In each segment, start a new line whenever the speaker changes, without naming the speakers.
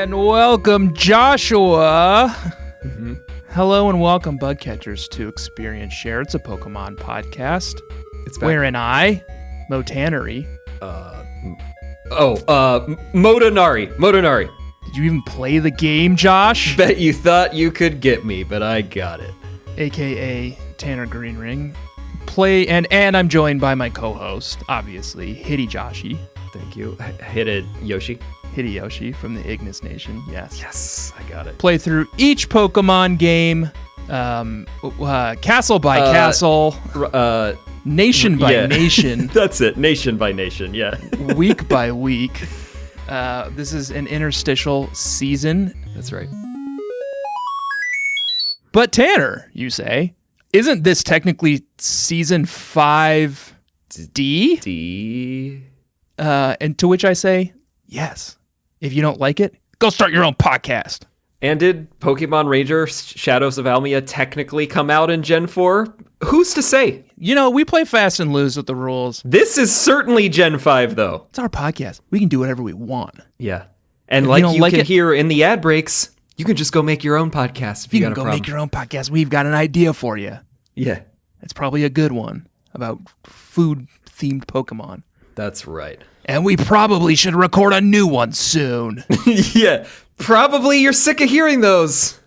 And welcome, Joshua. Mm-hmm. Hello and welcome, bug catchers, to Experience Share. It's a Pokemon podcast.
It's back.
Wherein I, Motanari.
Motonari.
Did you even play the game, Josh?
Bet you thought you could get me, but I got it.
AKA Tanner Greenring. And I'm joined by my co-host, obviously, Hideyoshi.
Thank you.
Hideyoshi from the Ignis Nation, yes.
Yes, I got it.
Play through each Pokemon game, castle by castle, nation by nation.
That's it, nation by nation, yeah.
Week by week. This is an interstitial season.
That's right.
But Tanner, you say, isn't this technically season 5D?
D.
And to which I say, yes. If you don't like it, go start your own podcast.
And did Pokemon Ranger Shadows of Almia technically come out in Gen 4? Who's to say?
You know, we play fast and loose with the rules.
This is certainly Gen 5, though.
It's our podcast. We can do whatever we want.
Yeah. And
if
like you can hear in the ad breaks, you can just go make your own podcast if you got a problem. You can go
make your own podcast. We've got an idea for you.
Yeah.
It's probably a good one about food-themed Pokemon.
That's right.
And we probably should record a new one soon.
Yeah, probably you're sick of hearing those.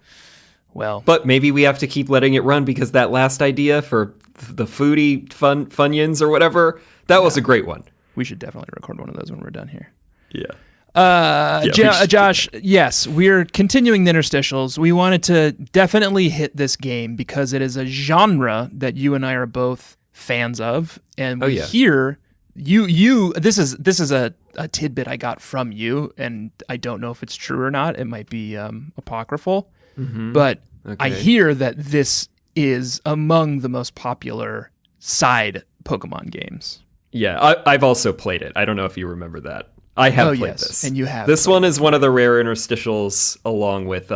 Well.
But maybe we have to keep letting it run because that last idea for the foodie Funyuns or whatever, that was a great one.
We should definitely record one of those when we're done here.
Yeah.
Josh, yes, we're continuing the interstitials. We wanted to definitely hit this game because it is a genre that you and I are both fans of. And we hear... This is a tidbit I got from you, and I don't know if it's true or not. It might be apocryphal, but I hear that this is among the most popular side Pokemon games.
Yeah, I've also played it. I don't know if you remember that. I have played this.
And you have.
This one is one of the rare interstitials along with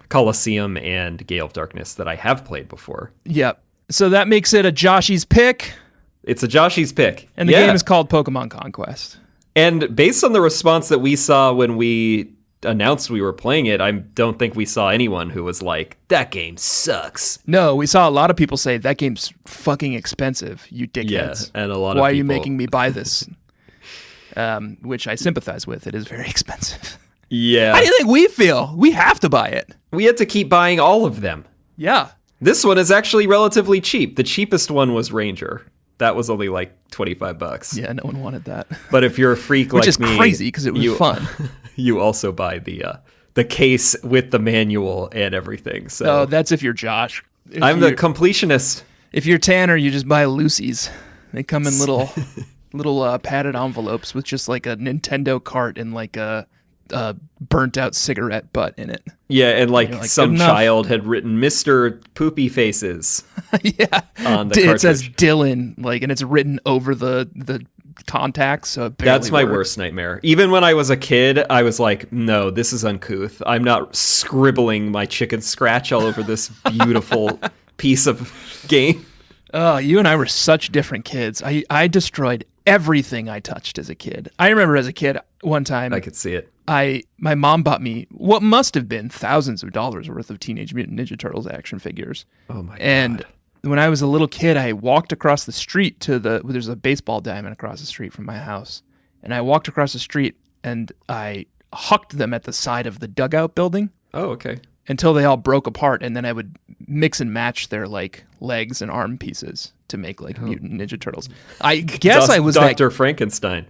Colosseum and Gale of Darkness that I have played before.
Yep. So that makes it a Joshy's pick.
It's a Joshy's pick.
And the game is called Pokémon Conquest.
And based on the response that we saw when we announced we were playing it, I don't think we saw anyone who was like, that game sucks.
No, we saw a lot of people say, that game's fucking expensive, you dickheads.
Yeah, and a lot of
Why
people...
are you making me buy this? Which I sympathize with. It is very expensive.
Yeah.
How do you think we feel? We have to buy it.
We had to keep buying all of them.
Yeah.
This one is actually relatively cheap. The cheapest one was Ranger. That was only like $25.
Yeah, no one wanted that.
But if you're a freak like me,
which is crazy because it was fun.
You also buy the case with the manual and everything. So
that's if you're Josh.
I'm the completionist.
If you're Tanner, you just buy Lucy's. They come in little padded envelopes with just like a Nintendo cart and like a burnt out cigarette butt in it.
Yeah, and like some child had written Mr. Poopy Faces.
Yeah,
on the cartridge.
It says Dylan, and it's written over the contacts. So it
that's my worst nightmare. Even when I was a kid, I was like, no, this is uncouth. I'm not scribbling my chicken scratch all over this beautiful piece of game.
Oh, you and I were such different kids. I destroyed everything I touched as a kid. I remember as a kid one time.
I could see it.
My mom bought me what must have been thousands of dollars worth of Teenage Mutant Ninja Turtles action figures.
Oh my God.
And when I was a little kid, I walked across the street there's a baseball diamond across the street from my house. And I walked across the street and I hucked them at the side of the dugout building.
Oh, okay.
Until they all broke apart, and then I would mix and match their legs and arm pieces to make Mutant Ninja Turtles. I guess I was
Dr. Frankenstein.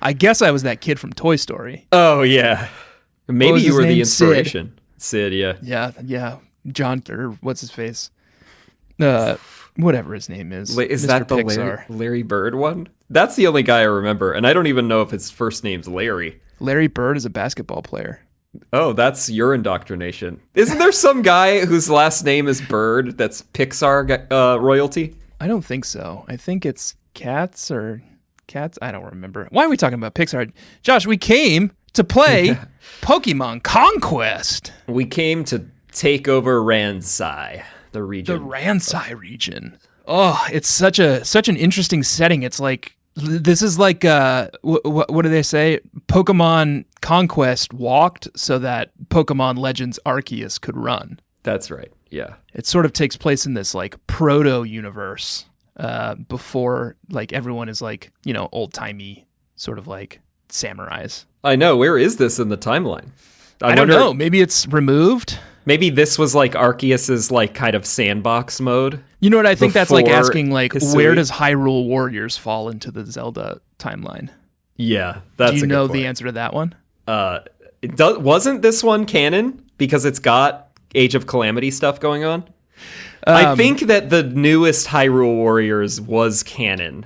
I guess I was that kid from Toy Story.
Oh, yeah. Maybe you were the inspiration. Sid, yeah.
Yeah. John, or what's his face? Whatever his name is.
Is
Mr.
that the
Pixar.
Larry Bird one? That's the only guy I remember, and I don't even know if his first name's Larry.
Larry Bird is a basketball player.
Oh, that's your indoctrination. Isn't there some guy whose last name is Bird that's Pixar royalty?
I don't think so. I think it's Cats. I don't remember. Why are we talking about Pixar? Josh, we came to play Pokemon Conquest.
We came to take over Ransei, the region.
The Ransei region. Oh, it's such an interesting setting. It's like This is like, what do they say? Pokemon Conquest walked so that Pokemon Legends Arceus could run.
That's right, yeah.
It sort of takes place in this like proto-universe before like everyone is like, old-timey sort of like samurais.
I know. Where is this in the timeline?
I don't know. Maybe it's removed.
Maybe this was like Arceus's like kind of sandbox mode.
You know what? I think that's like asking like, where does Hyrule Warriors fall into the Zelda timeline?
Yeah, that's a good point.
Do you know the answer to that one?
Wasn't this one canon because it's got Age of Calamity stuff going on? I think that the newest Hyrule Warriors was canon.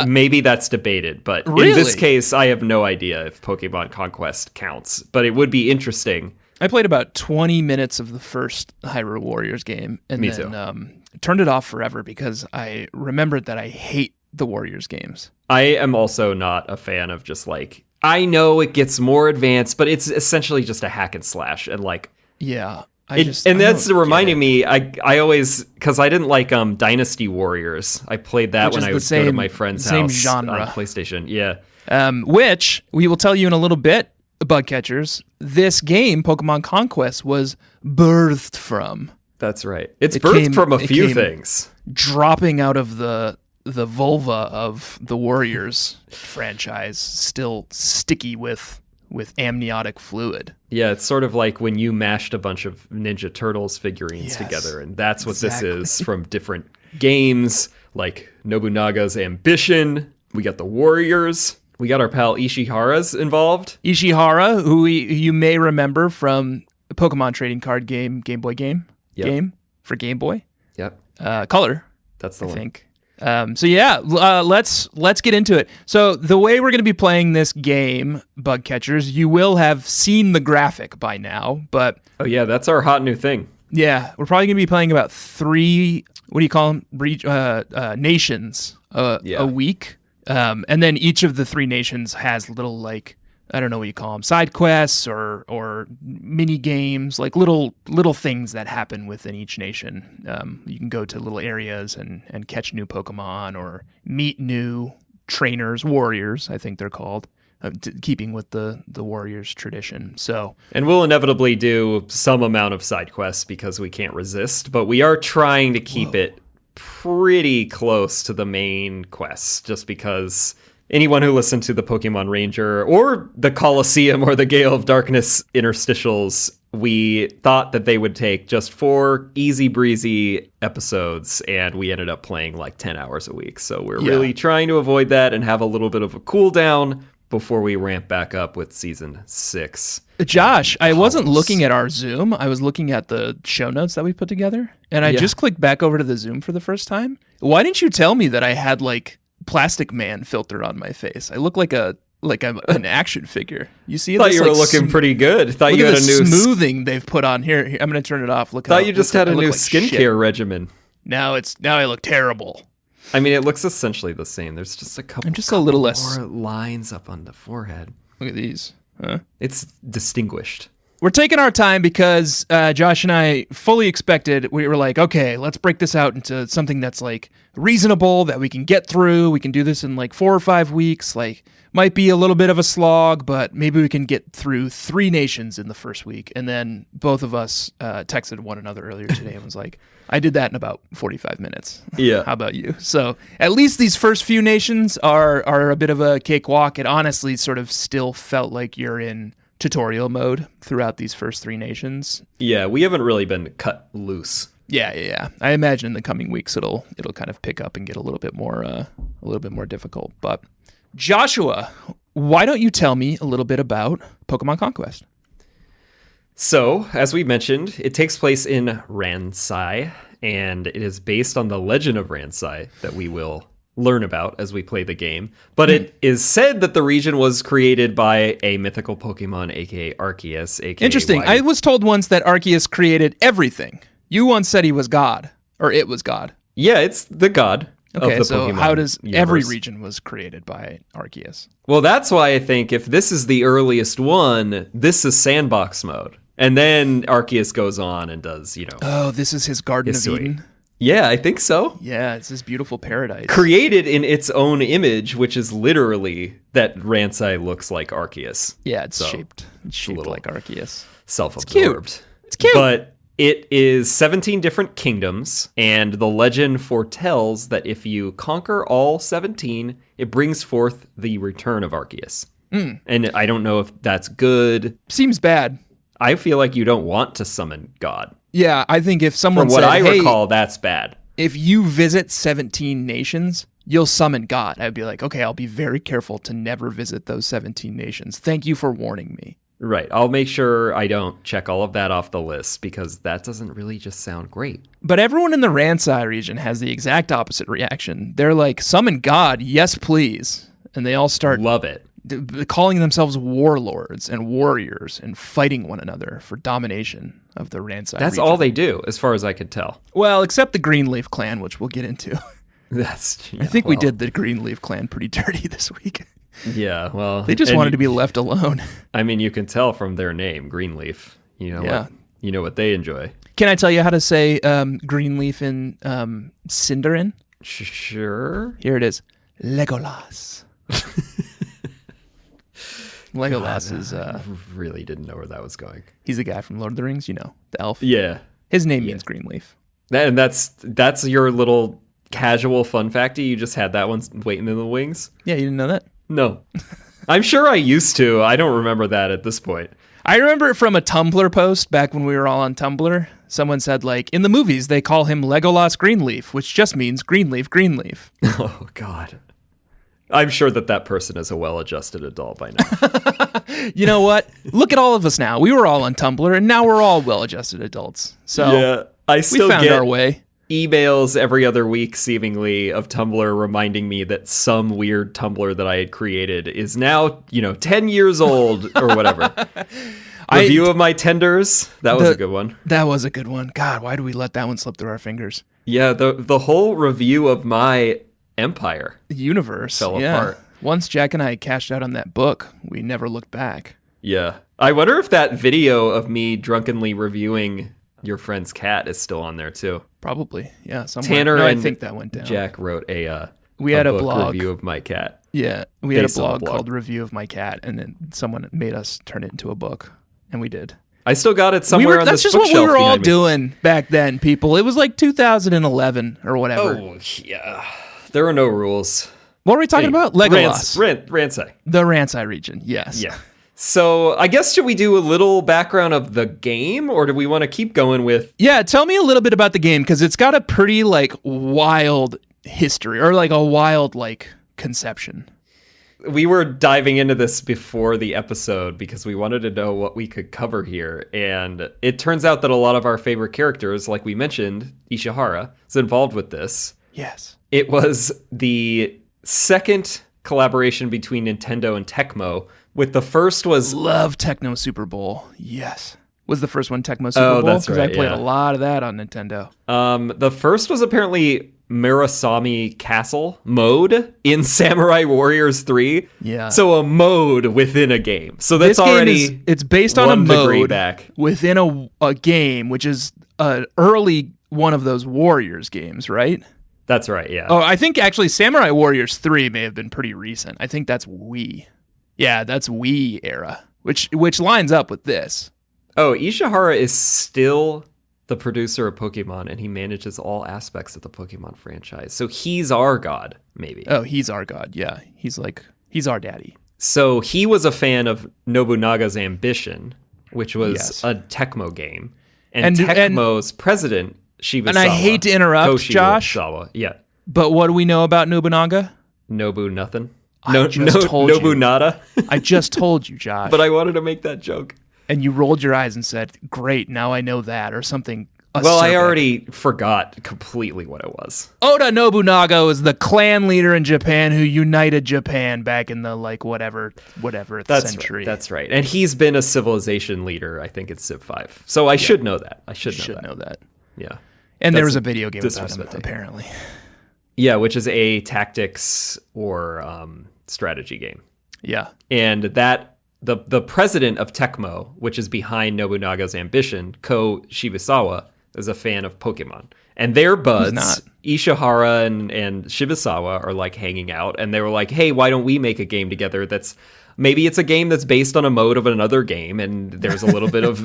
Maybe that's debated, but
really?
In this case, I have no idea if Pokemon Conquest counts, but it would be interesting.
I played about 20 minutes of the first Hyrule Warriors game and
Me
then
too.
Turned it off forever because I remembered that I hate the Warriors games.
I am also not a fan of just like, I know it gets more advanced, but it's essentially just a hack and slash and like...
Yeah.
That's reminding me, I always, because I didn't like Dynasty Warriors. I played that when I would go to my friend's house
genre.
on PlayStation. Yeah.
Which we will tell you in a little bit, bug catchers. This game, Pokemon Conquest, was birthed from.
That's right. It's birthed from a few things.
Dropping out of the vulva of the Warriors franchise, still sticky with amniotic fluid.
Yeah, it's sort of like when you mashed a bunch of Ninja Turtles figurines together, and that's what this is from different games, like Nobunaga's Ambition. We got the Warriors. We got our pal Ishihara's involved.
Ishihara, who you may remember from the Pokemon trading card game, Game Boy game for Game Boy.
Yep.
Color.
That's the one. I think.
Let's get into it. So the way we're going to be playing this game, bug catchers, you will have seen the graphic by now, but...
Oh yeah, that's our hot new thing.
Yeah, we're probably going to be playing about 3, what do you call them? Nations a week. And then each of the 3 nations has little, like, I don't know what you call them, side quests or mini games, like little things that happen within each nation. You can go to little areas and catch new Pokemon or meet new trainers, warriors, I think they're called, keeping with the Warriors tradition.
And we'll inevitably do some amount of side quests because we can't resist, but we are trying to keep it pretty close to the main quests, just because anyone who listened to the Pokemon Ranger or the Colosseum or the Gale of Darkness interstitials, we thought that they would take just 4 easy breezy episodes, and we ended up playing like 10 hours a week. So we're really trying to avoid that and have a little bit of a cool down before we ramp back up with season 6.
Josh, I wasn't looking at our Zoom. I was looking at the show notes that we put together, and I just clicked back over to the Zoom for the first time. Why didn't you tell me that I had like Plastic Man filter on my face? I look like I'm an action figure. You see?
Thought you were looking pretty good. Thought you had a new
smoothing they've put on here. I'm going to turn it off.
Thought you just had a new skincare regimen.
Now I look terrible.
I mean, it looks essentially the same. There's just a couple.
I'm just a little less
more lines up on the forehead.
Look at these. Huh?
It's distinguished.
We're taking our time because Josh and I fully expected, we were like, okay, let's break this out into something that's like reasonable, that we can get through. We can do this in like 4 or 5 weeks. Like, might be a little bit of a slog, but maybe we can get through 3 nations in the first week. And then both of us texted one another earlier today and was like, I did that in about 45 minutes.
Yeah.
How about you? So at least these first few nations are a bit of a cakewalk. It honestly sort of still felt like you're in tutorial mode throughout these first 3 nations.
Yeah, we haven't really been cut loose.
Yeah. I imagine in the coming weeks it'll kind of pick up and get a little bit more difficult. But Joshua, why don't you tell me a little bit about Pokemon Conquest?
So, as we mentioned, it takes place in Ransei, and it is based on the legend of Ransei that we will learn about as we play the game. But it is said that the region was created by a mythical Pokemon, aka Arceus, aka...
Interesting. I was told once that Arceus created everything. You once said he was God, or it was God.
Yeah, it's the god of the Pokemon
how does
universe.
Every region was created by Arceus?
Well, that's why I think if this is the earliest one, this is sandbox mode. And then Arceus goes on and does,
Oh, this is his Garden of Eden?
Yeah, I think so.
Yeah, it's this beautiful paradise.
Created in its own image, which is literally that Ransei looks like Arceus.
Yeah, it's shaped like Arceus.
Self-absorbed.
It's cute.
But it is 17 different kingdoms, and the legend foretells that if you conquer all 17, it brings forth the return of Arceus. And I don't know if that's good.
Seems bad.
I feel like you don't want to summon God.
Yeah, I think if someone
From what
said,
I
hey,
recall, that's bad.
If you visit 17 nations, you'll summon God. I'd be like, okay, I'll be very careful to never visit those 17 nations. Thank you for warning me.
Right. I'll make sure I don't check all of that off the list because that doesn't really just sound great.
But everyone in the Ransei region has the exact opposite reaction. They're like, summon God, yes, please. And they all start
love it.
Calling themselves warlords and warriors and fighting one another for domination of the Ransei
That's
region.
all they do, as far as I could tell.
Well, except the Greenleaf clan, which we'll get into. I think we did the Greenleaf clan pretty dirty this week.
Yeah, well...
They just wanted to be left alone.
I mean, you can tell from their name, Greenleaf. You know what they enjoy.
Can I tell you how to say Greenleaf in Sindarin?
Sure.
Here it is. Legolas. Legolas is...
I really didn't know where that was going.
He's the guy from Lord of the Rings, the elf.
Yeah.
His name means Greenleaf.
And that's your little casual fun facty? You just had that one waiting in the wings?
Yeah, you didn't know that?
No. I'm sure I used to. I don't remember that at this point.
I remember it from a Tumblr post back when we were all on Tumblr. Someone said, in the movies, they call him Legolas Greenleaf, which just means Greenleaf.
Oh, God. I'm sure that person is a well-adjusted adult by now.
You know what? Look at all of us now. We were all on Tumblr, and now we're all well-adjusted adults. So
yeah, I still
we found our way.
Emails every other week, seemingly, of Tumblr reminding me that some weird Tumblr that I had created is now, 10 years old or whatever. Review of my tenders. That was a good one.
That was a good one. God, why do we let that one slip through our fingers?
Yeah, the whole review of my empire.
The universe.
Fell apart.
Once Jack and I cashed out on that book, we never looked back.
Yeah. I wonder if that video of me drunkenly reviewing your friend's cat is still on there too.
Probably. Yeah. Somewhere.
Tanner and
I think that went down.
Jack wrote a
blog
review of my cat.
Yeah. We had a blog called Review of My Cat, and then someone made us turn it into a book, and we did.
I still got it somewhere on this bookshelf.
That's just what we were all doing back then, people. It was like 2011 or whatever.
Oh, yeah. There are no rules.
What were we talking about? Legolas.
Ransei.
The Ransei region, yes.
Yeah. So I guess should we do a little background of the game, or do we want to keep going with...
Yeah, tell me a little bit about the game, because it's got a pretty wild history, or a wild conception.
We were diving into this before the episode because we wanted to know what we could cover here. And it turns out that a lot of our favorite characters, like we mentioned, Ishihara, is involved with this.
Yes.
It was the second collaboration between Nintendo and Tecmo, with the first was...
Love Tecmo Super Bowl. Yes. Was the first one Tecmo Super Bowl?
That's right,
because I played a lot of that on Nintendo.
The first was apparently Murasame Castle mode in Samurai Warriors 3.
Yeah.
So a mode within a game. So that's already
it's based on a mode
back.
Within a game, which is an early one of those Warriors games, right?
That's right, yeah.
Oh, I think actually Samurai Warriors 3 may have been pretty recent. I think that's Wii. Yeah, that's Wii era, which lines up with this.
Oh, Ishihara is still the producer of Pokemon, and he manages all aspects of the Pokemon franchise. So he's our god, maybe.
Oh, he's our god, yeah. He's our daddy.
So he was a fan of Nobunaga's Ambition, which was a Tecmo game. And Tecmo's president, Shibusawa.
And I hate to interrupt, Josh.
Yeah.
But what do we know about Nobunaga?
Nobu nothing.
Nobu
nada.
I just told you, Josh.
But I wanted to make that joke.
And you rolled your eyes and said, great, now I know that, or something.
Well, I already forgot completely what it was.
Oda Nobunaga was the clan leader in Japan who united Japan back in the, whatever century.
Right, that's right. And he's been a civilization leader, I think it's Civ 5. So I should know that. I should know that. Yeah.
And there was a video game about him, apparently.
Yeah, which is a tactics or strategy game.
Yeah.
And that the president of Tecmo, which is behind Nobunaga's Ambition, Ko Shibusawa, is a fan of Pokemon. And their buds, Ishihara and Shibusawa, are like hanging out. And they were like, hey, why don't we make a game together that's maybe it's a game that's based on a mode of another game, and there's a little bit of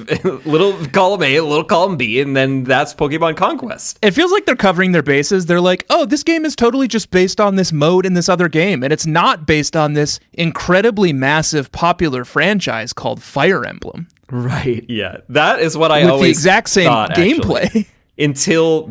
little column A, a little column B, and then that's Pokemon Conquest.
It feels like they're covering their bases. They're like, oh, this game is totally just based on this mode in this other game, and it's not based on this incredibly massive popular franchise called Fire Emblem.
Right, yeah. That is what I always
thought. With the exact same gameplay.
Actually. Until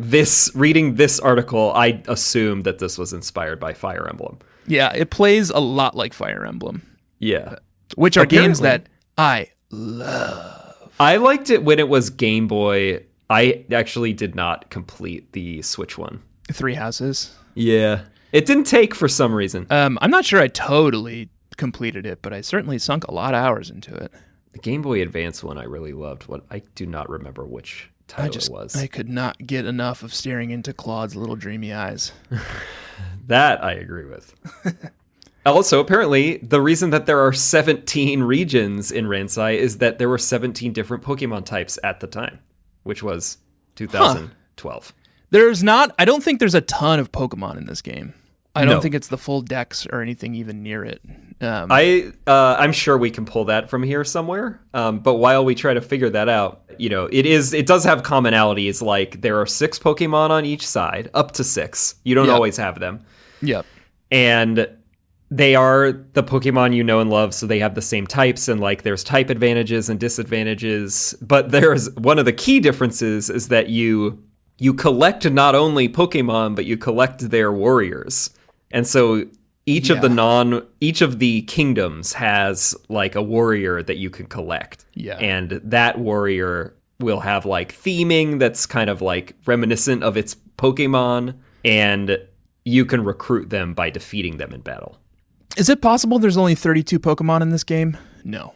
reading this article, I assumed that this was inspired by Fire Emblem.
Yeah, it plays a lot like Fire Emblem.
Yeah.
Which are games that I love.
I liked it when it was Game Boy. I actually did not complete the Switch one.
Three Houses.
Yeah. It didn't take for some reason.
I'm not sure I totally completed it, but I certainly sunk a lot of hours into it.
The Game Boy Advance one I really loved. I do not remember which title it was.
I could not get enough of staring into Claude's little dreamy eyes.
That I agree with. Also, apparently, the reason that there are 17 regions in Ransei is that there were 17 different Pokemon types at the time, which was 2012.
I don't think there's a ton of Pokemon in this game. I don't think it's the full dex or anything even near it.
I'm sure we can pull that from here somewhere. But while we try to figure that out, it does have commonalities. Like there are 6 Pokemon on each side, up to 6. You don't always have them.
Yep.
And they are the Pokemon you know and love, so they have the same types, and like there's type advantages and disadvantages. But there's one of the key differences is that you collect not only Pokemon, but you collect their warriors. And so each of the kingdoms has like a warrior that you can collect.
Yeah.
And that warrior will have like theming that's kind of like reminiscent of its Pokemon, and you can recruit them by defeating them in battle.
Is it possible there's only 32 Pokemon in this game? No,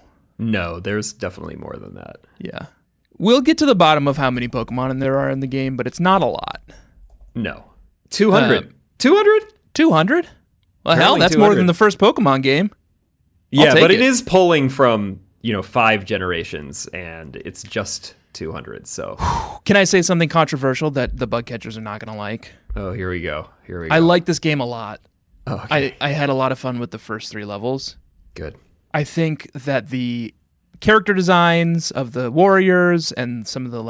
there's definitely more than that.
Yeah. We'll get to the bottom of how many Pokemon there are in the game, but it's not a lot.
No. 200. 200?
200? Well,
Apparently
hell, that's
200.
more than the first Pokemon game.
Yeah, but it is pulling from, 5 generations, and it's just 200, so.
Can I say something controversial that the bug catchers are not going to like?
Oh, here we go.
I like this game a lot.
Oh, okay.
I had a lot of fun with the first 3 levels.
Good.
I think that the character designs of the warriors and some of the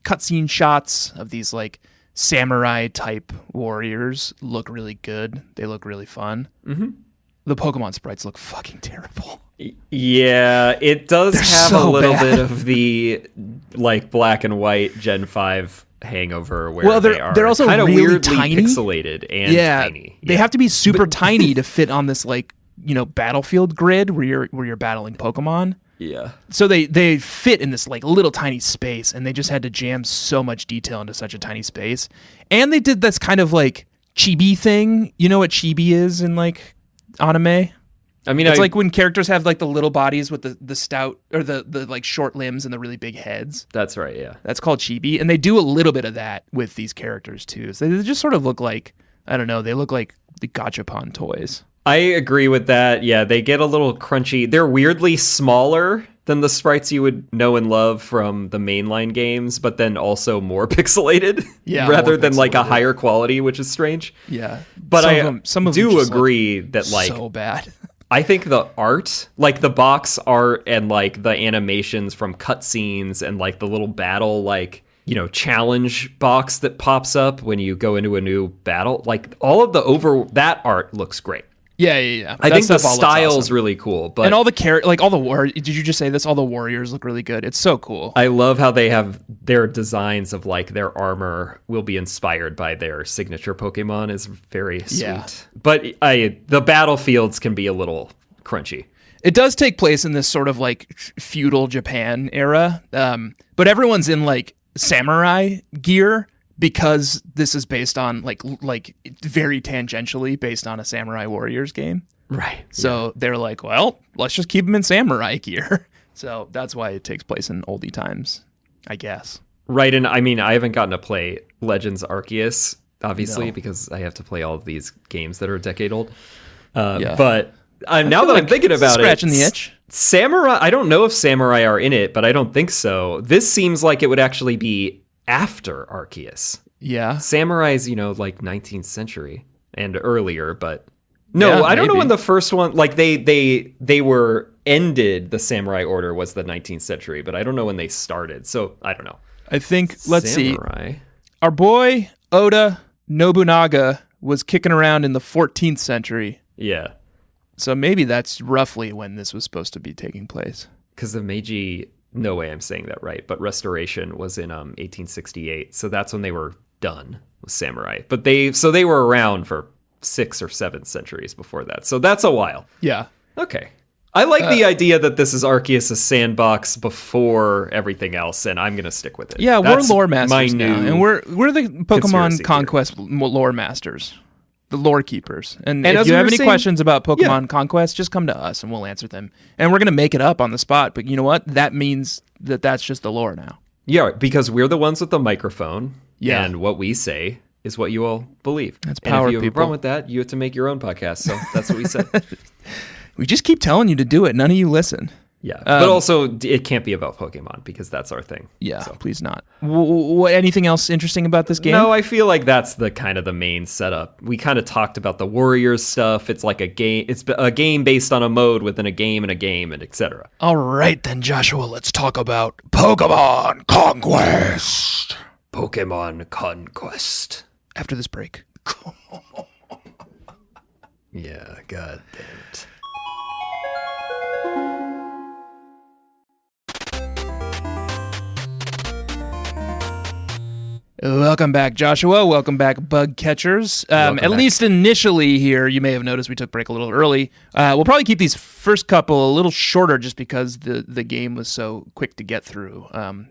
cutscene shots of these samurai type warriors look really good. They look really fun.
Mm-hmm.
The Pokemon sprites look fucking terrible.
Yeah, it does have
so
a little
bad.
bit of the black and white Gen 5 hangover where
they're also
kind of
really
weirdly
tiny.
pixelated and tiny.
They have to be super tiny to fit on this battlefield grid where you're battling Pokemon.
Yeah.
So they fit in this little tiny space, and they just had to jam so much detail into such a tiny space. And they did this kind of chibi thing. You know what chibi is in anime?
I mean,
it's when characters have the little bodies with the stout or the short limbs and the really big heads.
That's right, yeah.
That's called chibi, and they do a little bit of that with these characters too. So they just sort of look like, I don't know, they look like the gachapon toys.
I agree with that. Yeah, they get a little crunchy. They're weirdly smaller than the sprites you would know and love from the mainline games, but then also more pixelated.
Yeah,
rather
more
than
pixelated.
a higher quality, which is strange.
Yeah,
but
some of
do
them just
agree that
so bad.
I think the art, the box art and the animations from cutscenes and the little battle challenge box that pops up when you go into a new battle, all of that art looks great.
Yeah.
I think the style's really cool, but
and all the did you just say this? All the warriors look really good. It's so cool.
I love how they have their designs of their armor will be inspired by their signature Pokemon. Is very sweet.
Yeah.
But the battlefields can be a little crunchy.
It does take place in this sort of feudal Japan era, but everyone's in samurai gear, because this is based on very tangentially based on a Samurai Warriors game.
Right.
So they're well, let's just keep them in samurai gear. So that's why it takes place in oldie times, I guess.
Right. And I mean, I haven't gotten to play Legends Arceus, obviously,
No.
because I have to play all of these games that are a decade old.
Yeah.
But now that I'm thinking about
scratching the itch.
Samurai, I don't know if Samurai are in it, but I don't think so. This seems like it would actually be after Arceus.
Yeah.
Samurai's, like 19th century and earlier, but no, I don't know
maybe.
when the first one, like they were ended, the samurai order was the 19th century, but I don't know when they started. So I don't know.
I think, let's
Samurai.
see. Our boy Oda Nobunaga was kicking around in the 14th century.
Yeah.
So maybe that's roughly when this was supposed to be taking place.
Because the Meiji, no way I'm saying that right, but Restoration was in 1868. So that's when they were done with samurai. But they were around for 6 or 7 centuries before that. So that's a while.
Yeah.
Okay. I like the idea that this is Arceus' sandbox before everything else, and I'm going to stick with it.
Yeah,
That's
we're lore masters now. And we're the Pokemon Conquest lore masters. The lore keepers. And if you have any questions about Pokemon Conquest, just come to us and we'll answer them. And we're going to make it up on the spot. But you know what? That means that's just the lore now.
Yeah, because we're the ones with the microphone.
Yeah.
And what we say is what you all believe.
That's power,
and if you have
people.
a problem with that, you have to make your own podcast. So that's what we said.
We just keep telling you to do it. None of you listen.
Yeah, but also it can't be about Pokemon because that's our thing.
Yeah, so. Please not. Anything else interesting about this game?
No, I feel like that's the kind of the main setup. We kind of talked about the Warriors stuff. It's like a game. It's a game based on a mode within a game and etc.
All right then, Joshua. Let's talk about Pokemon Conquest.
Pokemon Conquest.
After this break.
Yeah, god damn it.
Welcome back, Joshua. Welcome back, bug catchers. At least initially here, you may have noticed we took break a little early. We'll probably keep these first couple a little shorter just because the game was so quick to get through.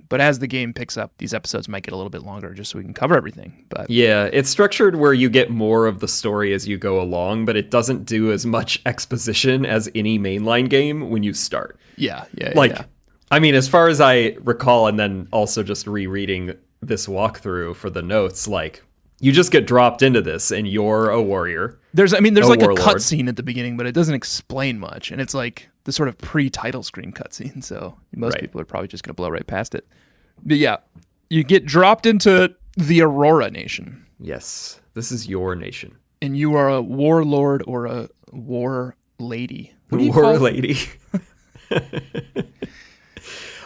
But as the game picks up, these episodes might get a little bit longer just so we can cover everything. But
yeah, it's structured where you get more of the story as you go along, but it doesn't do as much exposition as any mainline game when you start.
Yeah.
I mean, as far as I recall, and then also just rereading this walkthrough for the notes, like you just get dropped into this and you're a warrior.
There's like
warlord.
a cutscene at the beginning, but it doesn't explain much, and it's like the sort of pre-title screen cutscene. So most people are probably just going to blow right past it. But yeah, you get dropped into the Aurora Nation.
Yes, this is your nation,
and you are a warlord or a war lady.
What do you call lady?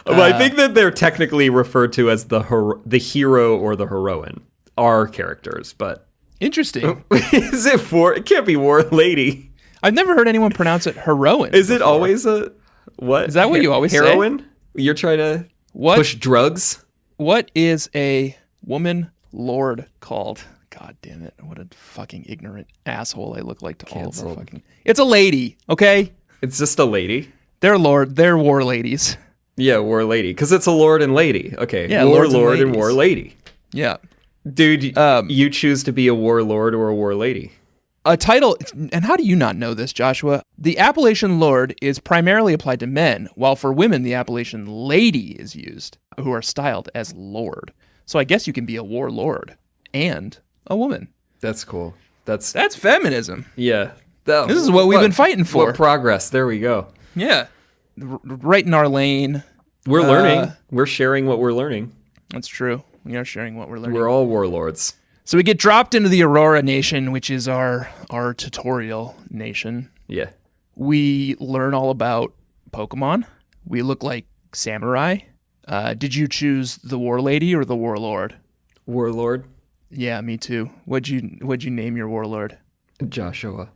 I think that they're technically referred to as the hero or the heroine. Our characters, but
interesting.
Is it war? It can't be war lady.
I've never heard anyone pronounce it heroine.
Is it always a what?
Is that what you always
heroine?
say?
You're trying to push drugs?
What is a woman lord called? God damn it! What a fucking ignorant asshole I look like to all of our fucking. It's a lady, okay?
It's just a lady.
They're war ladies.
Yeah, war lady, because it's a lord and lady. Okay,
yeah,
warlord and war lady.
Yeah,
dude, you choose to be a warlord or a war lady.
A title, and how do you not know this, Joshua? The appellation lord is primarily applied to men, while for women the appellation lady is used, who are styled as lord. So I guess you can be a warlord and a woman.
That's cool. That's
feminism.
Yeah,
this is what we've been fighting for.
What progress? There we go.
Yeah. Right in our lane.
We're learning. We're sharing what we're learning.
That's true. We are sharing what we're learning.
We're all warlords.
So we get dropped into the Aurora Nation, which is our tutorial nation.
Yeah.
We learn all about Pokemon. We look like samurai. Did you choose the war lady or the warlord?
Warlord.
Yeah, me too. What'd you name your warlord?
Joshua.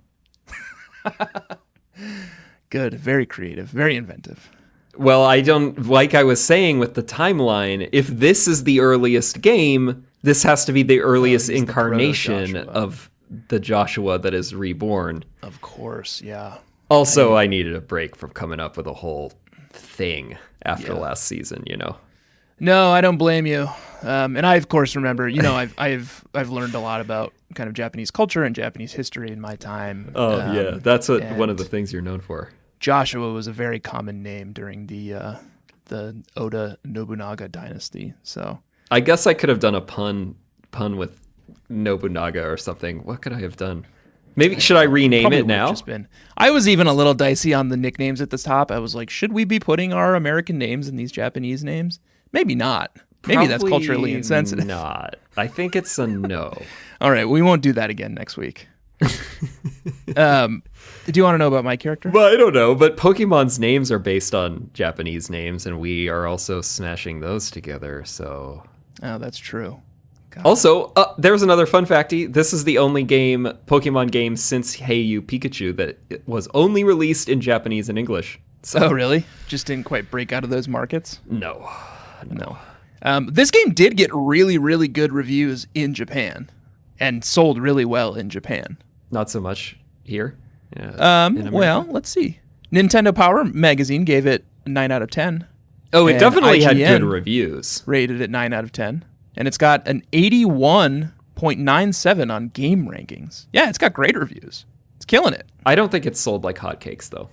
Good. Very creative. Very inventive.
Well, I don't, like I was saying with the timeline, if this is the earliest game, this has to be the earliest incarnation of the Joshua that is reborn.
Of course, yeah.
Also, I needed a break from coming up with a whole thing after last season,
No, I don't blame you. And I, of course, remember, I've learned a lot about kind of Japanese culture and Japanese history in my time.
Oh, yeah. That's one of the things you're known for.
Joshua was a very common name during the Oda Nobunaga dynasty. So
I guess I could have done a pun with Nobunaga or something. What could I have done? Maybe should I rename it now?
I was even a little dicey on the nicknames at the top. I was like, should we be putting our American names in these Japanese names? Maybe not. Maybe that's culturally insensitive.
Not. I think it's a no.
All right, we won't do that again next week. Do you want to know about my character?
Well, I don't know, but Pokemon's names are based on Japanese names, and we are also smashing those together, so...
Oh, that's true. God.
Also, there's another fun facty. This is the only Pokemon game since Hey You Pikachu that was only released in Japanese and English. So.
Oh, really? Just didn't quite break out of those markets?
No.
This game did get really, really good reviews in Japan and sold really well in Japan.
Not so much here.
Well, let's see. Nintendo Power Magazine gave it 9 out of 10.
Oh, it definitely had good reviews.
Rated it 9 out of 10. And it's got an 81.97 on game rankings. Yeah, it's got great reviews. It's killing it.
I don't think it's sold like hotcakes, though.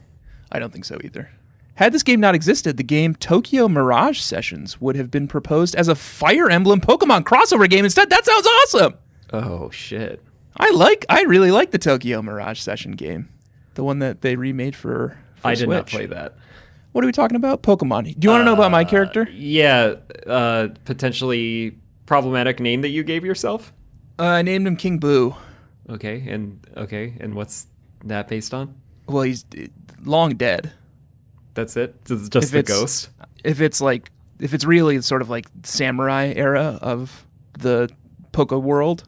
I don't think so either. Had this game not existed, the game Tokyo Mirage Sessions would have been proposed as a Fire Emblem Pokemon crossover game instead. That sounds awesome.
Oh, shit.
I really like the Tokyo Mirage Session game. The one that they remade for
I did
Switch.
not play that.
What are we talking about? Pokemon. Do you want to know about my character?
Yeah. Potentially problematic name that you gave yourself?
I named him King Boo.
Okay. And what's that based on?
Well, he's long dead.
That's it? It's just the ghost?
If it's really sort of like samurai era of the Poke world,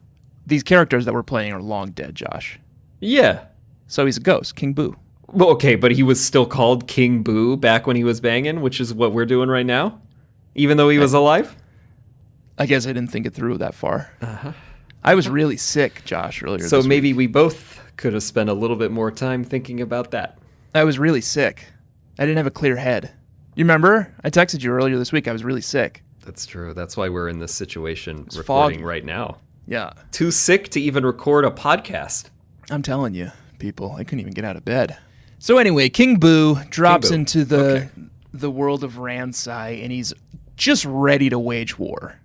these characters that we're playing are long dead, Josh.
Yeah.
So he's a ghost, King Boo.
Well, okay, but he was still called King Boo back when he was banging, which is what we're doing right now? Even though he was alive?
I guess I didn't think it through that far. Uh-huh. I was really sick, Josh, earlier this week.
So maybe we both could have spent a little bit more time thinking about that.
I was really sick. I didn't have a clear head. You remember? I texted you earlier this week. I was really sick.
That's true. That's why we're in this situation recording right now.
Yeah.
Too sick to even record a podcast.
I'm telling you, people, I couldn't even get out of bed. So anyway, King Boo drops into the world of Ransei, and he's just ready to wage war.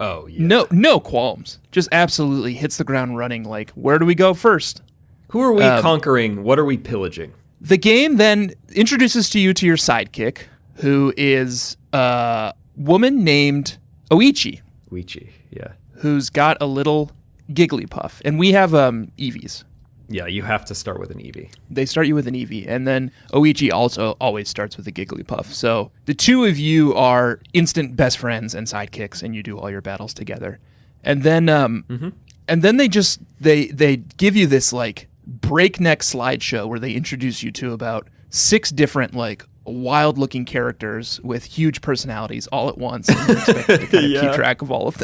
Oh, yeah.
No qualms. Just absolutely hits the ground running like, where do we go first?
Who are we conquering? What are we pillaging?
The game then introduces to you to your sidekick, who is a woman named Oichi.
Oichi, yeah.
Who's got a little Gigglypuff. And we have Eevees.
Yeah, you have to start with an Eevee.
They start you with an Eevee, and then Oichi also always starts with a Gigglypuff. So the two of you are instant best friends and sidekicks, and you do all your battles together. And then, and then they give you this like breakneck slideshow where they introduce you to about 6 different like wild-looking characters with huge personalities all at once, and you're expected to kind of keep track of all of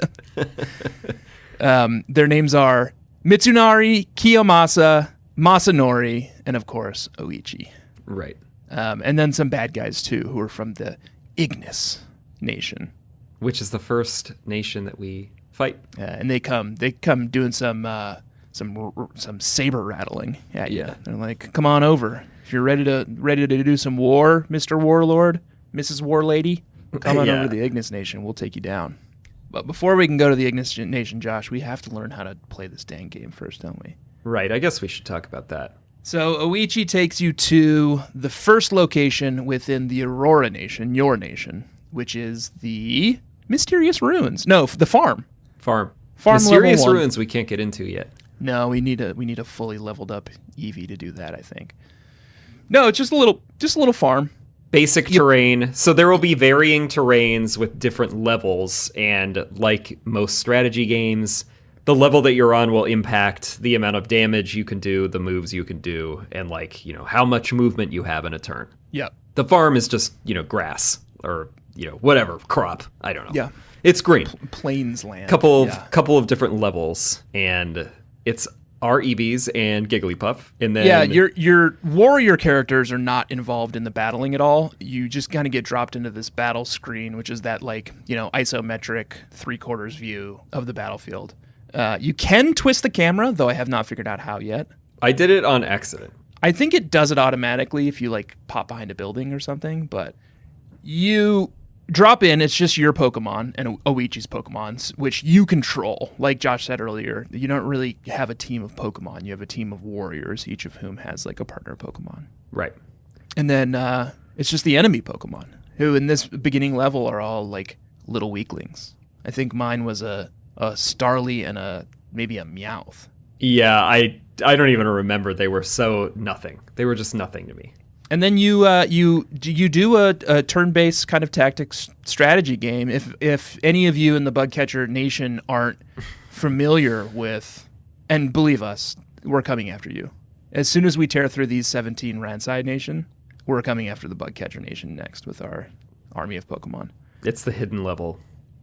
them. Their names are Mitsunari, Kiyomasa, Masanori, and of course, Oichi.
Right.
And then some bad guys, too, who are from the Ignis nation.
Which is the first nation that we fight.
And they come doing some saber rattling at you. They're like, come on over. If you're ready to do some war, Mr. Warlord, Mrs. Warlady, come on over to the Ignis nation. We'll take you down. But before we can go to the Ignis Nation, Josh, we have to learn how to play this dang game first, don't we?
Right. I guess we should talk about that.
So Oichi takes you to the first location within the Aurora Nation, your nation, which is the Mysterious Ruins. No, the farm.
Farm
level
Mysterious
1.
Ruins we can't get into yet.
No, we need a fully leveled up Eevee to do that, I think. No, it's just a little farm.
Basic terrain. So there will be varying terrains with different levels, and like most strategy games, the level that you're on will impact the amount of damage you can do, the moves you can do, and like, how much movement you have in a turn.
Yeah.
The farm is just, grass or, whatever, crop. I don't know.
Yeah.
It's green.
Plains land.
Couple of different levels, and it's our Eevees and Gigglypuff. And then
your warrior characters are not involved in the battling at all. You just kind of get dropped into this battle screen, which is that isometric 3/4 view of the battlefield. You can twist the camera, though I have not figured out how yet.
I did it on accident.
I think it does it automatically if you pop behind a building or something, but you drop in, it's just your Pokemon and Oichi's Pokemons, which you control. Like Josh said earlier, you don't really have a team of Pokemon. You have a team of warriors, each of whom has a partner Pokemon.
Right.
And then it's just the enemy Pokemon, who in this beginning level are all little weaklings. I think mine was a Starly and maybe a Meowth.
Yeah, I don't even remember. They were so nothing. They were just nothing to me.
And then you do a turn-based kind of tactics strategy game. If any of you in the Bugcatcher Nation aren't familiar with, and believe us, we're coming after you. As soon as we tear through these 17 Ransei Nation, we're coming after the Bugcatcher Nation next with our army of Pokemon.
It's the hidden level.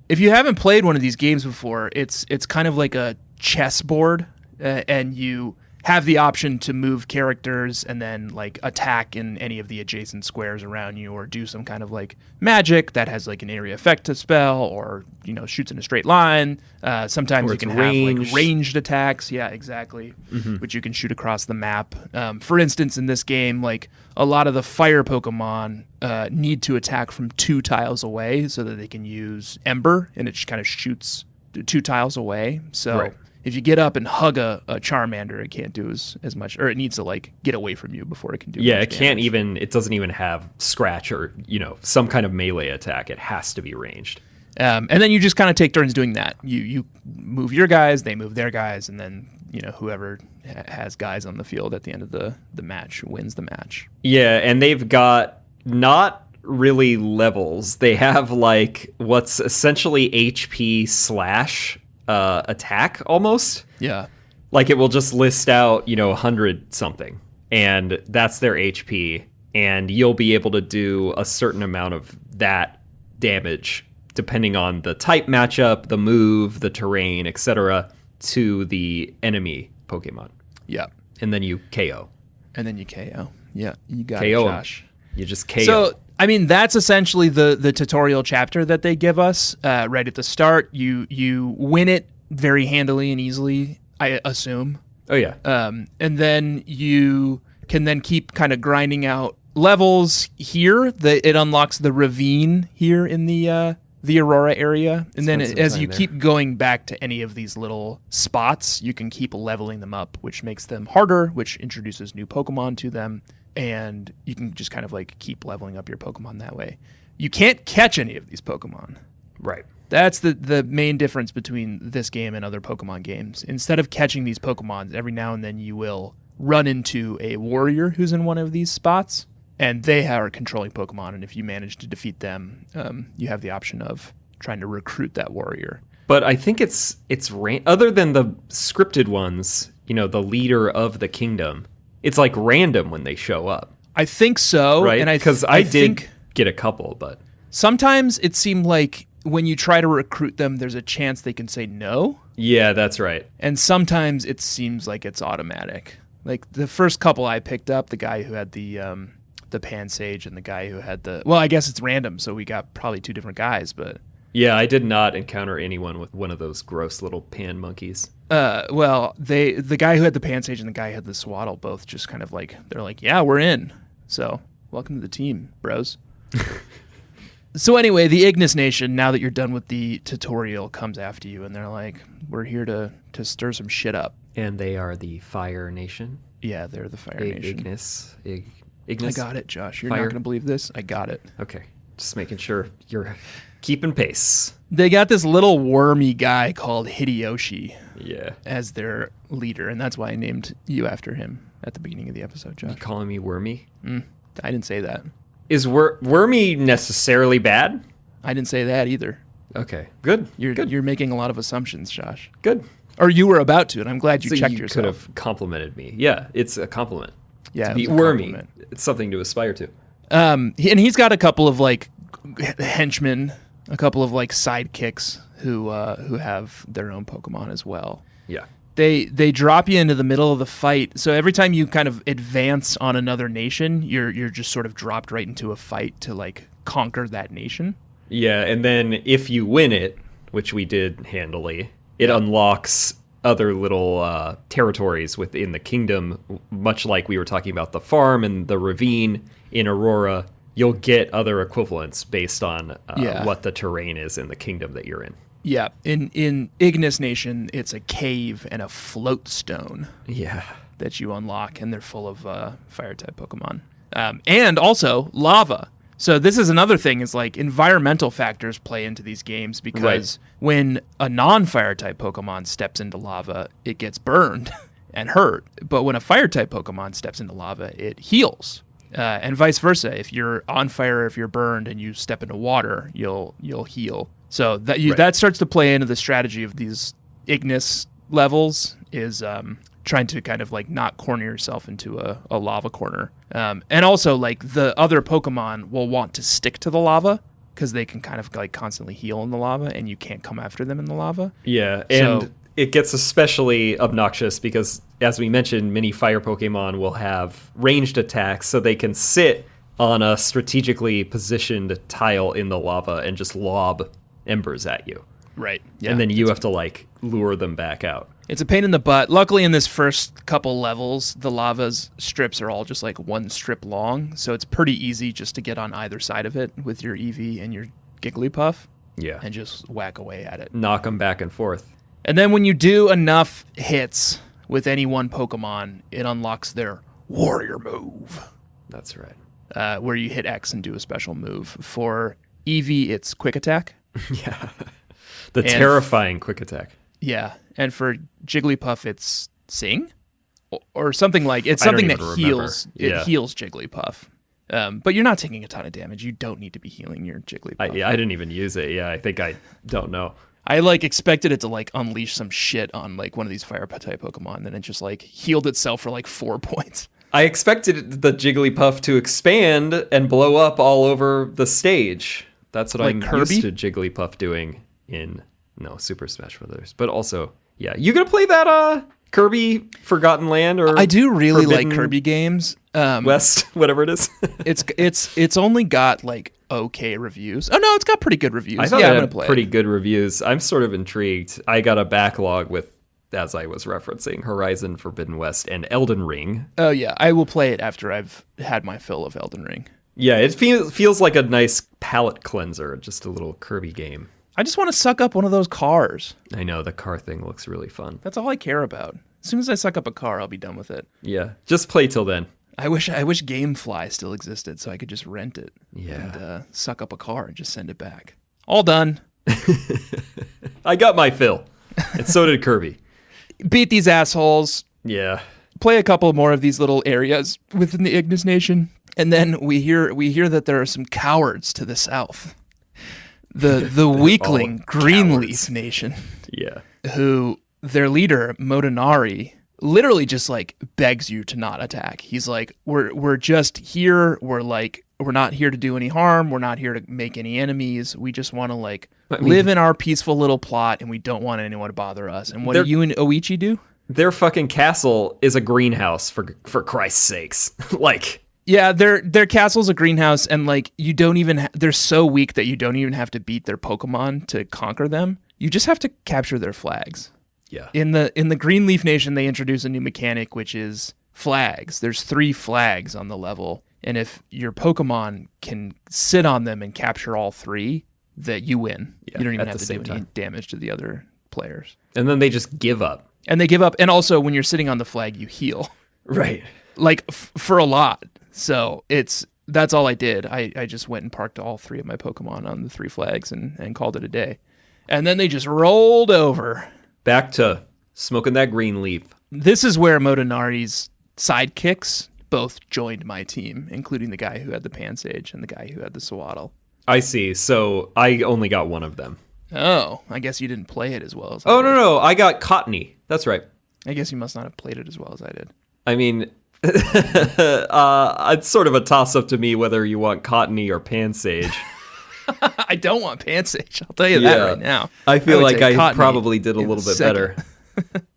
If you haven't played one of these games before, it's kind of like a chessboard, and you have the option to move characters and then like attack in any of the adjacent squares around you, or do some kind of like magic that has like an area effect to spell, or shoots in a straight line. Sometimes you can have like ranged attacks. Yeah, exactly. Mm-hmm. Which you can shoot across the map. For instance, in this game, like a lot of the fire Pokemon need to attack from 2 tiles away so that they can use Ember, and it just kind of shoots 2 tiles away. So. Right. If you get up and hug a Charmander, it can't do as much, or it needs to like get away from you before it can do.
Yeah,
much
it can't even. It doesn't even have scratch or some kind of melee attack. It has to be ranged.
And then you just kind of take turns doing that. You move your guys, they move their guys, and then whoever has guys on the field at the end of the match wins the match.
Yeah, and they've got not really levels. They have like what's essentially HP / attack almost.
Yeah.
Like it will just list out, 100 something, and that's their HP, and you'll be able to do a certain amount of that damage depending on the type matchup, the move, the terrain, etc. to the enemy Pokemon.
Yeah.
And then you KO.
Yeah, you got
KO
it, Josh.
You just KO.
So, I mean, that's essentially the tutorial chapter that they give us right at the start. You win it very handily and easily, I assume.
Oh, yeah.
And then you can then keep kind of grinding out levels here. It unlocks the ravine here in the Aurora area. And then as you keep going back to any of these little spots, you can keep leveling them up, which makes them harder, which introduces new Pokemon to them. And you can just kind of like keep leveling up your Pokemon that way. You can't catch any of these Pokemon.
Right.
That's the main difference between this game and other Pokemon games. Instead of catching these Pokemon, every now and then you will run into a warrior who's in one of these spots, and they are controlling Pokemon. And if you manage to defeat them, you have the option of trying to recruit that warrior.
But I think it's other than the scripted ones, the leader of the kingdom, it's like random when they show up.
I think so.
Right?
And
because I did get a couple, but
sometimes it seemed like when you try to recruit them, there's a chance they can say no.
Yeah, that's right.
And sometimes it seems like it's automatic. Like the first couple I picked up, the guy who had the Pansage and the guy who had I guess it's random, so we got probably 2 different guys, but
yeah, I did not encounter anyone with one of those gross little pan monkeys.
The guy who had the Pansage and the guy who had the Swaddle both just kind of like, they're like, yeah, we're in. So welcome to the team, bros. So anyway, the Ignis Nation, now that you're done with the tutorial, comes after you, and they're like, we're here to stir some shit up.
And they are the Fire Nation?
Yeah, they're the Fire Nation.
Ignis.
I got it, Josh. You're not going to believe this. I got it.
Okay. Just making sure you're keeping pace.
They got this little wormy guy called Hideyoshi as their leader, and that's why I named you after him at the beginning of the episode, Josh.
You calling me wormy?
I didn't say that.
Is wormy necessarily bad?
I didn't say that either.
Okay, good.
You're making a lot of assumptions, Josh.
Good.
Or you were about to, and I'm glad you checked yourself.
You could have complimented me. Yeah, it's a compliment.
Yeah,
to be wormy. It's something to aspire to.
And he's got a couple of like henchmen, a couple of like sidekicks who have their own Pokemon as well.
Yeah.
They drop you into the middle of the fight. So every time you kind of advance on another nation, you're just sort of dropped right into a fight to like conquer that nation.
Yeah, and then if you win it, which we did handily, it unlocks other little territories within the kingdom, much like we were talking about the farm and the ravine in Aurora. You'll get other equivalents based on what the terrain is in the kingdom that you're in.
Yeah, in Ignis Nation, it's a cave and a float stone.
Yeah,
that you unlock, and they're full of fire-type Pokemon. And also lava. So this is another thing, is like environmental factors play into these games, because when a non-fire type Pokemon steps into lava, it gets burned and hurt. But when a fire type Pokemon steps into lava, it heals. And vice versa. If you're on fire, if you're burned and you step into water, you'll heal. So that starts to play into the strategy of these Ignis levels, is trying to kind of like not corner yourself into a lava corner. And also, like, the other Pokemon will want to stick to the lava because they can kind of like constantly heal in the lava, and you can't come after them in the lava.
Yeah, and it gets especially obnoxious because, as we mentioned, many fire Pokemon will have ranged attacks, so they can sit on a strategically positioned tile in the lava and just lob embers at you.
Right. Yeah.
And then you have to like lure them back out.
It's a pain in the butt. Luckily, in this first couple levels, the lava's strips are all just like one strip long, so it's pretty easy just to get on either side of it with your Eevee and your Jigglypuff.
Yeah.
And just whack away at it.
Knock them back and forth.
And then when you do enough hits with any one Pokemon, it unlocks their warrior move.
That's right.
Where you hit X and do a special move. For Eevee, it's Quick Attack.
Yeah. The terrifying Quick Attack.
Yeah. And for Jigglypuff, it's Sing? Or something like... It's something that heals. It heals Jigglypuff. But you're not taking a ton of damage. You don't need to be healing your Jigglypuff.
I didn't even use it. Yeah, I think I don't know.
I like expected it to like unleash some shit on like one of these fire type Pokemon, and then it just like healed itself for like 4 points.
I expected the Jigglypuff to expand and blow up all over the stage. That's what I'm used to Jigglypuff doing in Super Smash Bros. But also, yeah, you gonna play that Kirby Forgotten Land? Or
I do really like Kirby games.
West, whatever it is.
it's only got like okay reviews. Oh no, it's got pretty good reviews.
I thought it had pretty good reviews. I'm sort of intrigued. I got a backlog with, as I was referencing, Horizon Forbidden West and Elden Ring.
Oh yeah, I will play it after I've had my fill of Elden Ring.
Yeah, it feels like a nice palate cleanser, just a little Kirby game.
I just want to suck up one of those cars.
I know, the car thing looks really fun.
That's all I care about. As soon as I suck up a car, I'll be done with it.
Yeah, just play till then.
I wish GameFly still existed so I could just rent it
and
suck up a car and just send it back. All done.
I got my fill, and so did Kirby.
Beat these assholes.
Yeah.
Play a couple more of these little areas within the Ignis Nation, and then we hear that there are some cowards to the south. The weakling Greenleaf Nation.
Yeah.
Who their leader Motonari literally just like begs you to not attack. He's like, we're just here. We're not here to do any harm. We're not here to make any enemies. We just want to live in our peaceful little plot, and we don't want anyone to bother us. And what do you and Oichi do?
Their fucking castle is a greenhouse, for Christ's sakes.
Yeah, their castle's a greenhouse, and you don't even they're so weak that you don't even have to beat their Pokemon to conquer them. You just have to capture their flags.
Yeah.
In the Greenleaf Nation, they introduce a new mechanic, which is flags. There's 3 flags on the level, and if your Pokemon can sit on them and capture all 3, that you win. Yeah, you don't even have to do any damage to the other players.
And then they just give up.
And they give up, and also when you're sitting on the flag, you heal.
Right.
For a lot. So that's all I did. I just went and parked all 3 of my Pokemon on the 3 flags and called it a day. And then they just rolled over.
Back to smoking that green leaf.
This is where Motonari's sidekicks both joined my team, including the guy who had the Pansage and the guy who had the Sewaddle.
I see. So I only got one of them.
Oh, I guess you didn't play it as well as I did.
No. I got Cottony. That's right.
I guess you must not have played it as well as I did.
I mean, it's sort of a toss-up to me whether you want Cottony or Pansage.
I don't want Pansage. I'll tell you that right now.
I feel like I probably did a little bit better.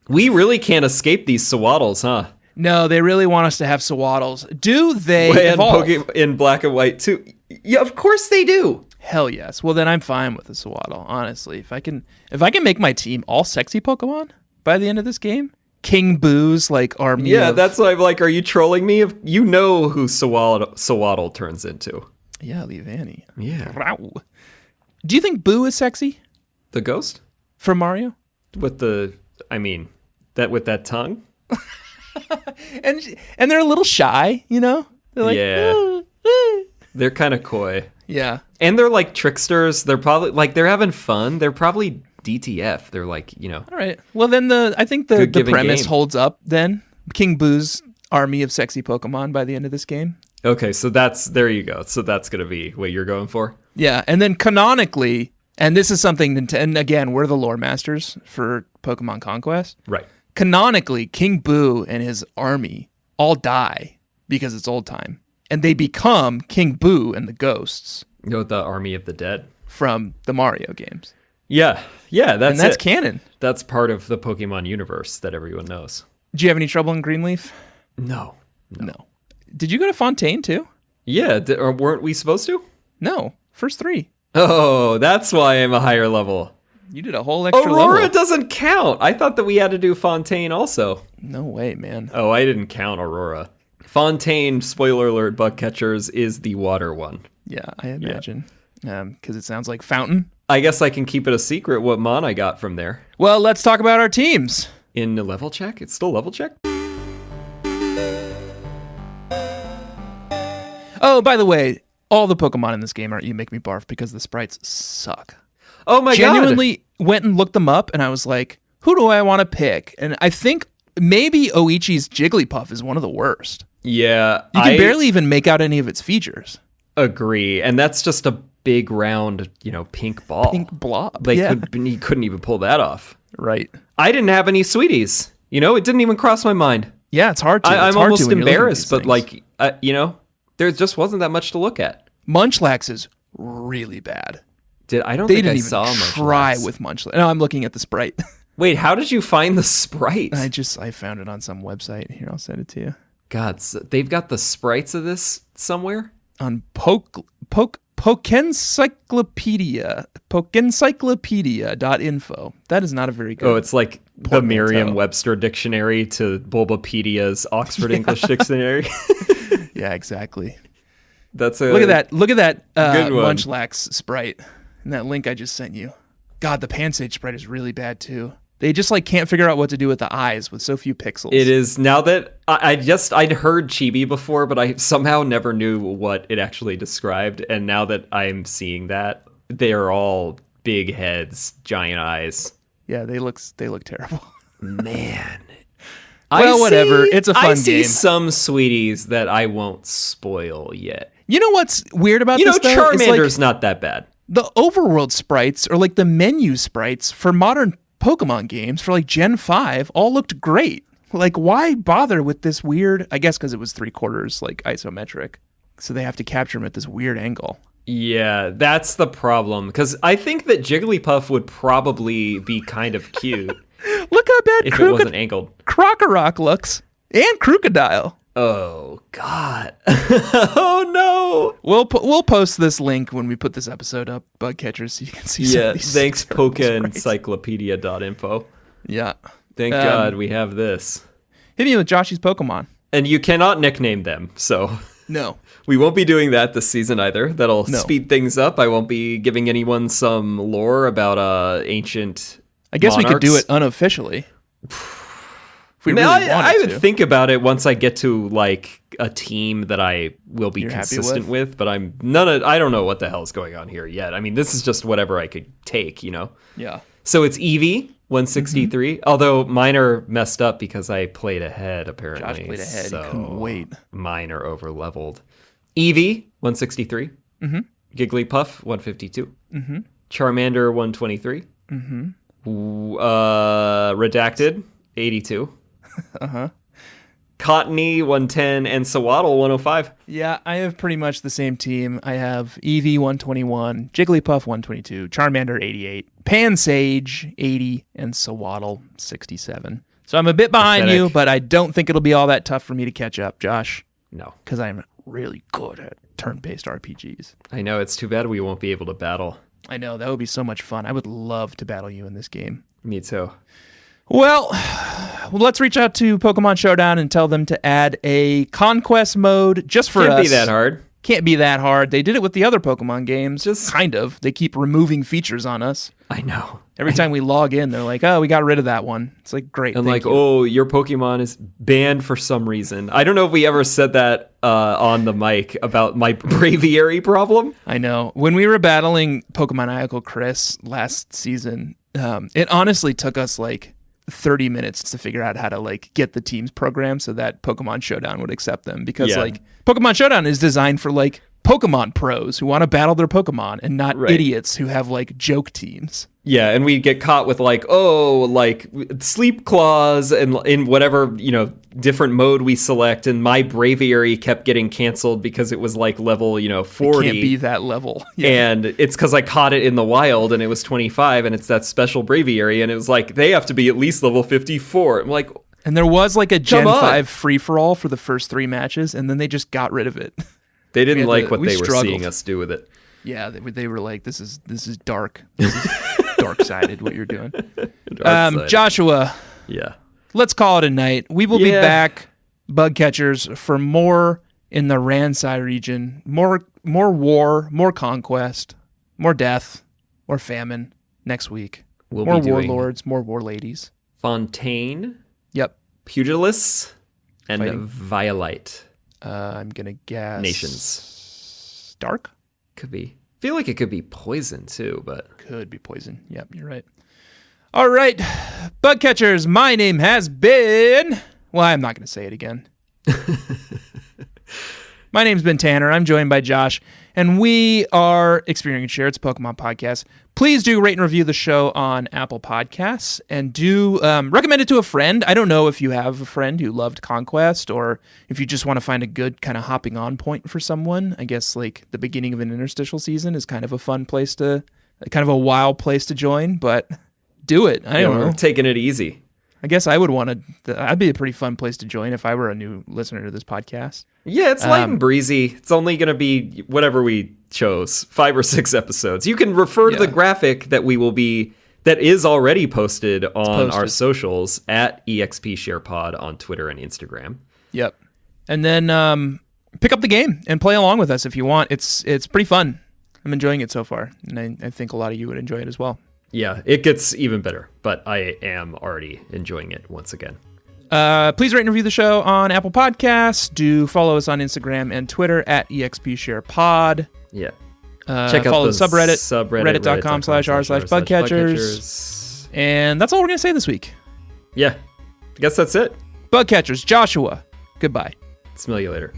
We really can't escape these Sewaddles, huh?
No, they really want us to have Sewaddles. Do they evolve?
In Black and White, too. Yeah, of course they do.
Hell yes. Well, then I'm fine with the Sewaddle, honestly. If I can make my team all sexy Pokemon by the end of this game, King Boo's army.
Yeah, that's why I'm like, are you trolling me? You know who Sewaddle turns into.
Yeah, Leavanny.
Yeah.
Do you think Boo is sexy?
The ghost?
From Mario?
With that tongue?
and they're a little shy, you know? They're like,
yeah. They're kind of coy.
Yeah.
And they're like tricksters. They're probably like they're having fun. They're probably DTF. They're like,
All right. Well, then I think the premise holds up then. King Boo's army of sexy Pokemon by the end of this game.
Okay, so there you go. So that's going to be what you're going for?
Yeah, and then canonically, and this is something, and again, we're the lore masters for Pokemon Conquest.
Right.
Canonically, King Boo and his army all die because it's old time. And they become King Boo and the ghosts.
The Army of the Dead.
From the Mario games.
Yeah, that's
canon.
That's part of the Pokemon universe that everyone knows.
Did you have any trouble in Greenleaf?
No.
Did you go to Fontaine too?
Yeah, or weren't we supposed to?
No, first 3.
Oh, that's why I'm a higher level.
You did a whole extra level.
Aurora doesn't count. I thought that we had to do Fontaine also.
No way, man.
Oh, I didn't count Aurora. Fontaine, spoiler alert, bug catchers, is the water one.
Yeah, I imagine. Because it sounds like Fountain.
I guess I can keep it a secret what mon I got from there.
Well, let's talk about our teams.
In the level check? It's still level check?
Oh, by the way, all the Pokemon in this game you make me barf because the sprites suck.
Oh my god.
Genuinely went and looked them up and I was like, who do I want to pick? And I think maybe Oichi's Jigglypuff is one of the worst.
Yeah.
You can barely even make out any of its features.
Agree. And that's just a big round, pink ball.
Pink blob.
He couldn't even pull that off.
Right.
I didn't have any sweeties. It didn't even cross my mind.
Yeah, it's hard to.
I'm almost embarrassed, but there just wasn't that much to look at.
Munchlax is really bad.
I don't
they
think
didn't
I
even
saw Munchlax.
Try with Munchlax. No, I'm looking at the sprite.
Wait, how did you find the sprite?
I found it on some website. Here, I'll send it to you.
God, so they've got the sprites of this somewhere?
On Pokencyclopedia.info. That is not a very good.
Oh, it's like the Merriam-Webster dictionary to Bulbapedia's Oxford English dictionary.
Yeah, exactly.
Look
at that Munchlax sprite and that link I just sent you. God, the Pansage sprite is really bad too. They just can't figure out what to do with the eyes with so few pixels.
It is now that I'd heard Chibi before, but I somehow never knew what it actually described. And now that I'm seeing that, they are all big heads, giant eyes.
Yeah, they look terrible.
Man.
Well, whatever. It's a fun game. I see
some sweeties that I won't spoil yet.
You know what's weird about this, though?
Charmander's not that bad.
The overworld sprites, or the menu sprites for modern Pokemon games for Gen 5 all looked great. Why bother with this weird, I guess because it was 3/4 isometric. So they have to capture them at this weird angle.
Yeah, that's the problem. Because I think that Jigglypuff would probably be kind of cute.
Look how bad
if it wasn't angled.
Crocorock looks. And Crocodile.
Oh, God. Oh, no.
We'll post this link when we put this episode up, Bug Catchers, so you can see some of these.
Thanks, Pokencyclopedia.info.
Yeah.
Thank God we have this.
Hit me with Joshy's Pokemon.
And you cannot nickname them, so...
No.
We won't be doing that this season either. That'll speed things up. I won't be giving anyone some lore about ancient
I guess
monarchs.
We could do it unofficially.
I would think about it once I get to a team that I will be consistent with, but I don't know what the hell is going on here yet. I mean, this is just whatever I could take,
Yeah.
So it's Eevee 163, although mine are messed up because I played ahead apparently.
Josh played ahead.
So
he couldn't wait.
Mine are over leveled. Eevee 163.
Mm-hmm.
Jigglypuff 152.
Mm-hmm.
Charmander 123.
Mm-hmm.
Redacted 82.
Uh-huh.
Cottony 110 and Sawaddle 105.
Yeah, I have pretty much the same team. I have Eevee 121, Jigglypuff 122, Charmander 88, Pansage 80, and Sawaddle 67. So I'm a bit behind you, but I don't think it'll be all that tough for me to catch up, Josh.
No.
Because I'm really good at turn-based RPGs.
I know, it's too bad we won't be able to battle.
I know, that would be so much fun. I would love to battle you in this game.
Me too.
Well, let's reach out to Pokemon Showdown and tell them to add a conquest mode just for us.
Can't be that hard.
Can't be that hard. They did it with the other Pokemon games. Just kind of. They keep removing features on us.
I know.
Every time we log in, they're like, oh, we got rid of that one. It's like, great.
And like, oh, your Pokemon is banned for some reason. I don't know if we ever said that on the mic about my Braviary problem.
I know. When we were battling Pokemon Chris last season, it honestly took us like 30 minutes to figure out how to like get the teams programmed so that Pokemon Showdown would accept them, because like Pokemon Showdown is designed for like Pokemon pros who want to battle their Pokemon and not idiots who have like joke teams.
Yeah, and we get caught with like, sleep claws and in whatever, different mode we select, and my Braviary kept getting canceled because it was like level, 40.
It can't be that level.
Yeah. And it's because I caught it in the wild and it was 25 and it's that special Braviary, and it was like, they have to be at least level 54. I'm like...
And there was like a Gen 5 free-for-all for the first 3 matches, and then they just got rid of it.
They didn't like what they were seeing us do with it.
Yeah, they were like, this is dark. This is dark-sided, what you're doing. Joshua.
Yeah.
Let's call it a night. We will be back, bug catchers, for more in the Ransei region. More war, more conquest, more death, more famine next week. More warlords, more war ladies.
Fontaine.
Yep.
Pugilists and Violite.
I'm going to guess...
Nations.
Dark?
Could be. I feel like it could be poison, too, but...
Could be poison. Yep, you're right. All right. Bug catchers, my name has been... Well, I'm not going to say it again. My name's been Tanner. I'm joined by Josh, and we are Experience Share. It's a Pokemon podcast. Please do rate and review the show on Apple Podcasts, and do recommend it to a friend. I don't know if you have a friend who loved Conquest, or if you just want to find a good kind of hopping on point for someone. I guess like the beginning of an interstitial season is kind of a fun place to, kind of a wild place to join, but do it. I don't know.
Taking it easy.
I guess I would want to, that'd be a pretty fun place to join if I were a new listener to this podcast.
Yeah, it's light and breezy. It's only going to be whatever we chose, 5 or 6 episodes. You can refer to the graphic that is already posted on our socials at EXPSharePod on Twitter and Instagram.
Yep. And then pick up the game and play along with us if you want. It's pretty fun. I'm enjoying it so far, and I think a lot of you would enjoy it as well.
Yeah, it gets even better, but I am already enjoying it once again.
Please rate and review the show on Apple Podcasts. Do follow us on Instagram and Twitter at EXPSharePod.
Yeah.
Check out follow the subreddit, reddit.com/r/bugcatchers. And that's all we're going to say this week.
Yeah. I guess that's it.
Bugcatchers, Joshua, goodbye.
Smell you later.